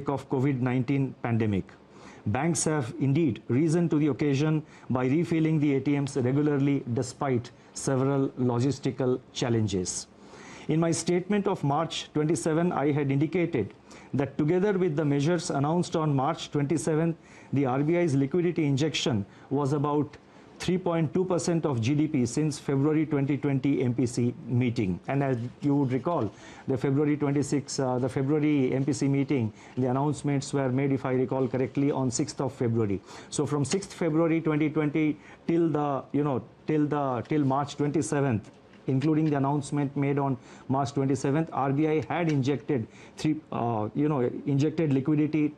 wake of COVID-19 pandemic. Banks have indeed risen to the occasion by refilling the ATMs regularly despite several logistical challenges. In my statement of March 27, I had indicated that together with the measures announced on March 27, the RBI's liquidity injection was about 3.2% of GDP since February 2020 MPC meeting. And as you would recall, the February MPC meeting, the announcements were made, if I recall correctly, on 6th of February. So from 6th February 2020 till March 27th, including the announcement made on March 27th, RBI had injected liquidity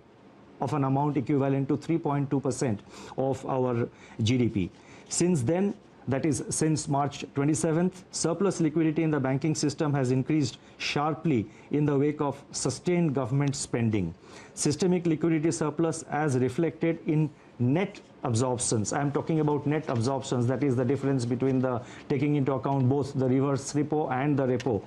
of an amount equivalent to 3.2% of our GDP. Since then, that is since March 27th, surplus liquidity in the banking system has increased sharply in the wake of sustained government spending. Systemic liquidity surplus as reflected in net absorptions. I am talking about net absorptions, that is the difference between the taking into account both the reverse repo and the repo.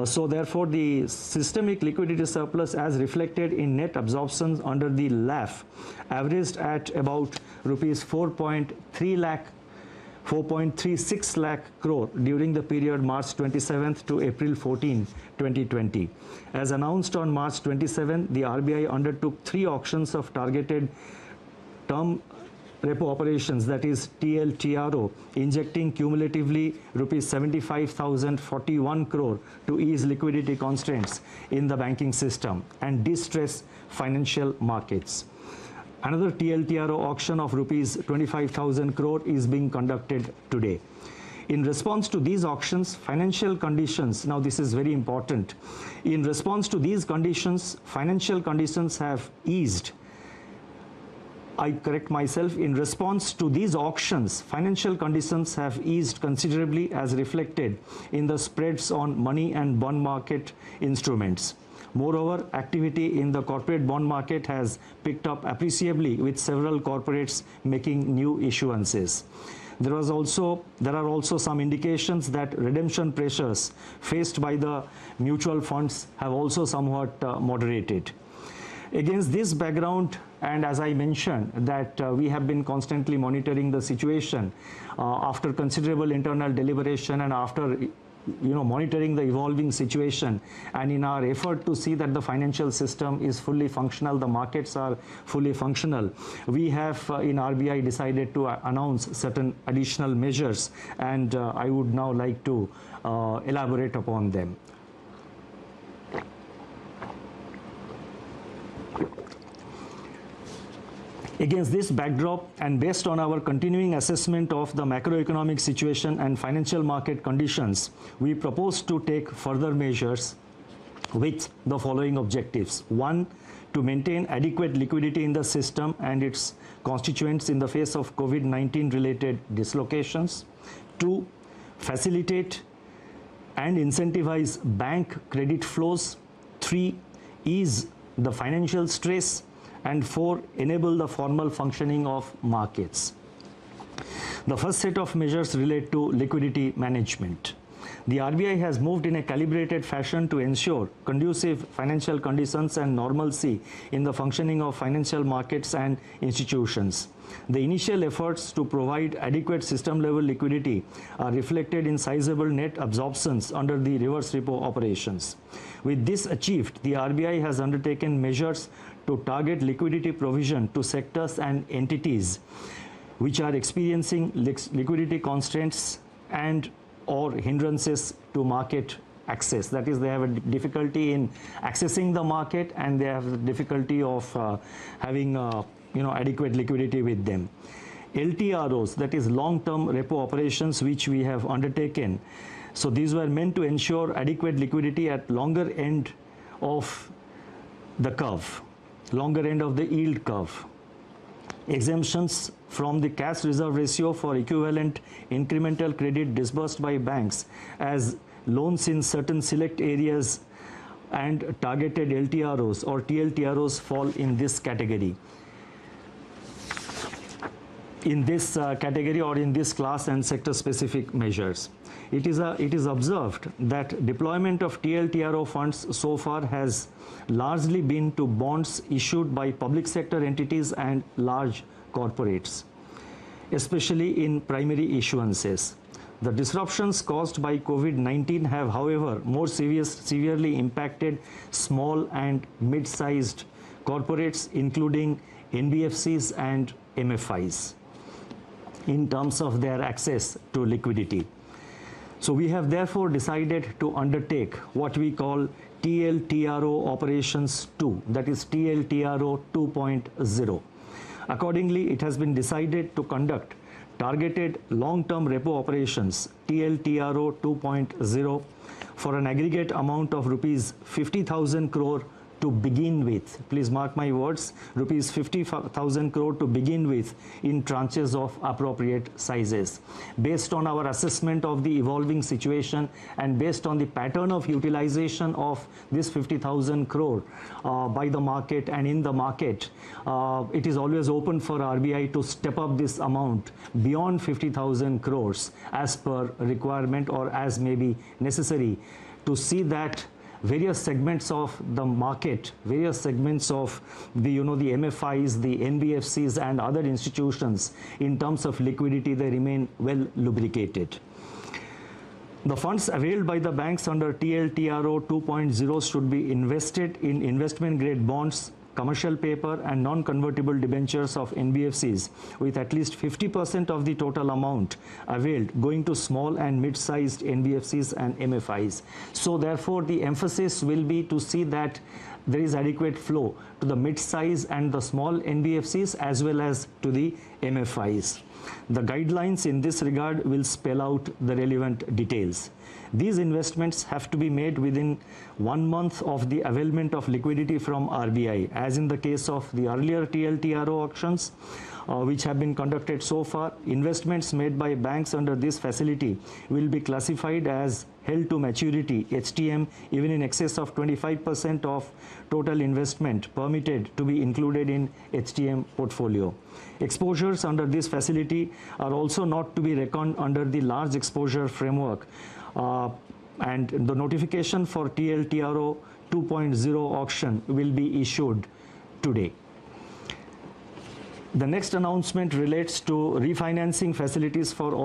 So therefore, the systemic liquidity surplus as reflected in net absorptions under the LAF averaged at about rupees 4.36 lakh crore during the period March 27th to April 14, 2020. As announced on March 27, the RBI undertook 3 auctions of targeted term repo operations, that is TLTRO, injecting cumulatively rupees 75,041 crore to ease liquidity constraints in the banking system and distress financial markets. Another TLTRO auction of rupees 25,000 crore is being conducted today. In response to these auctions, financial conditions, now this is very important, in response to these conditions, financial conditions have eased. I correct myself, in response to these auctions, financial conditions have eased considerably as reflected in the spreads on money and bond market instruments. Moreover, activity in the corporate bond market has picked up appreciably with several corporates making new issuances. There are also some indications that redemption pressures faced by the mutual funds have also somewhat moderated. Against this background, and as I mentioned that we have been constantly monitoring the situation after considerable internal deliberation and after monitoring the evolving situation, and in our effort to see that the financial system is fully functional, the markets are fully functional, we have in RBI decided to announce certain additional measures, and I would now like to elaborate upon them. Against this backdrop and based on our continuing assessment of the macroeconomic situation and financial market conditions, we propose to take further measures with the following objectives. 1. To maintain adequate liquidity in the system and its constituents in the face of COVID-19 related dislocations. 2. Facilitate and incentivize bank credit flows. 3. Ease the financial stress. And 4. Enable the formal functioning of markets. The first set of measures relate to liquidity management. The RBI has moved in a calibrated fashion to ensure conducive financial conditions and normalcy in the functioning of financial markets and institutions. The initial efforts to provide adequate system-level liquidity are reflected in sizable net absorptions under the reverse repo operations. With this achieved, the RBI has undertaken measures to target liquidity provision to sectors and entities which are experiencing liquidity constraints and or hindrances to market access. That is, they have a difficulty in accessing the market and they have difficulty of having adequate liquidity with them. LTROs, that is long-term repo operations, which we have undertaken. So these were meant to ensure adequate liquidity at longer end of the curve, longer end of the yield curve. Exemptions from the cash reserve ratio for equivalent incremental credit disbursed by banks as loans in certain select areas and targeted LTROs or TLTROs fall in this category. in this category or in this class and sector specific measures. It is observed that deployment of TLTRO funds so far has largely been to bonds issued by public sector entities and large corporates, especially in primary issuances. The disruptions caused by COVID-19 have, however, more severely impacted small and mid-sized corporates, including NBFCs and MFIs, in terms of their access to liquidity. So we have therefore decided to undertake what we call TLTRO Operations 2, that is TLTRO 2.0. Accordingly, it has been decided to conduct targeted long-term repo operations TLTRO 2.0 for an aggregate amount of rupees 50,000 crore to begin with. Please mark my words, rupees 50,000 crore to begin with, in tranches of appropriate sizes. Based on our assessment of the evolving situation and based on the pattern of utilization of this 50,000 crore by the market and in the market, it is always open for RBI to step up this amount beyond 50,000 crores as per requirement or as may be necessary, to see that various segments of the market, various segments of the MFIs, the NBFCs and other institutions, in terms of liquidity, they remain well lubricated. The funds availed by the banks under TLTRO 2.0 should be invested in investment grade bonds, commercial paper and non-convertible debentures of NBFCs, with at least 50% of the total amount availed going to small and mid-sized NBFCs and MFIs. So therefore, the emphasis will be to see that there is adequate flow to the mid-size and the small NBFCs as well as to the MFIs. The guidelines in this regard will spell out the relevant details. These investments have to be made within 1 month of the availment of liquidity from RBI, as in the case of the earlier TLTRO auctions, which have been conducted so far. Investments made by banks under this facility will be classified as held to maturity, HTM, even in excess of 25% of total investment permitted to be included in HTM portfolio. Exposures under this facility are also not to be reckoned under the large exposure framework, and the notification for TLTRO 2.0 auction will be issued today. The next announcement relates to refinancing facilities for